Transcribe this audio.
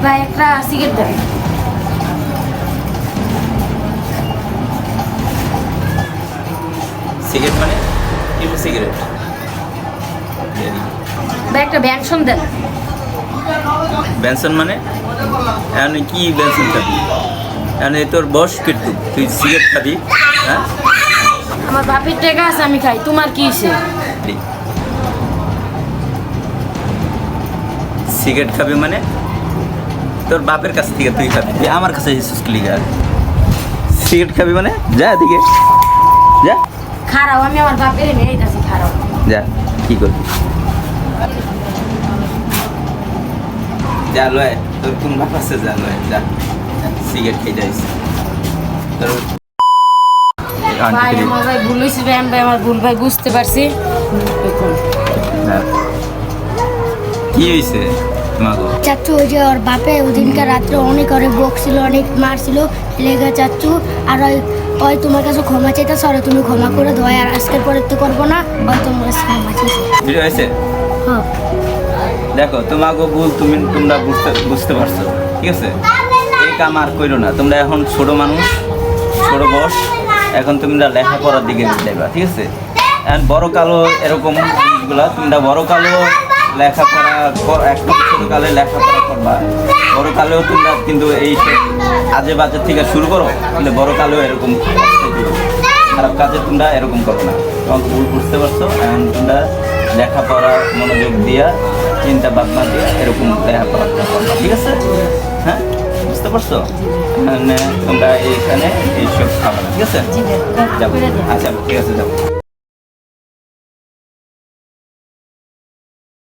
ভাই একটা সিগারেট দেন। সিগারেট মানে কি সিগারেট? ভাই একটা ব্যানসন দেন। বেনসন মানে এখন কি বেনসন খাবি? এখন তোর বয়স কিন্তু তুই সিগারেট খাবি? হ্যাঁ, আমার বাপের টাকা আছে আমি খাই, তোমার কি হইছে? সিগারেট খাবি মানে তোর বাপের কাছ থেকে তুই খাবি, তুই আমার কাছে এসেছিস লিগা। সিগারেট খাবি মানে যা এদিকে যা। খারাপ, আমি আমার বাপের মেয়ে আছি, খারাপ। যা, কি করবি যা লয়, তোর কোন বাপ আছে যা লয়, যা সিগারেট খেয়ে যাইস তোর। ভাই আমার ভাই ভুল হয়েছে ভাই, আমি ভাই আমার ভুল ভাই বুঝতে পারছি। কি হয়েছে তোমাকে? চাচ্চু ওই যে ওর বাপে ওদিনকার রাত্রে অনেক অনেক বকছিল, অনেক মারছিল লেগে চাচ্চু। আর ওই তোমার কাছে ক্ষমা চাইতে সরে, তুমি ক্ষমা করে দাও। আর আজকের পরে তো করবো না, ওই তোমার কাছে ক্ষমা চাইছে। ভিডিও হয়েছে? হ্যাঁ দেখো তোমাকে ভুল তোমরা বুঝতে পারছো, ঠিক আছে? এই কাম আর করো না। তোমরা এখন ছোট মানুষ, ছোট বয়স, এখন তোমরা লেখাপড়ার দিকে যাইবা, ঠিক আছে? এখন বড় কালো এরকম জিনিসগুলা তোমরা বড় কালো লেখাপড়া এখন ছোটকালে লেখাপড়া করবা, বড় কালেও তোমরা কিন্তু এই আজে বাজে থেকে শুরু করো, কিন্তু বড় কালেও এরকম খারাপ কাজে তোমরা এরকম করো না। তোমাকে ভুল বুঝতে পারছো, এখন তোমরা লেখাপড়া মনোযোগ দিয়া, চিন্তা ভাবনা দিয়া এরকম লেখাপড়া করবা, ঠিক আছে? হ্যাঁ, বুঝতে পারছো? মানে তোমরা এইখানে এইসব খাবা না, ঠিক আছে? যাবো, আচ্ছা ঠিক আছে, যাবো।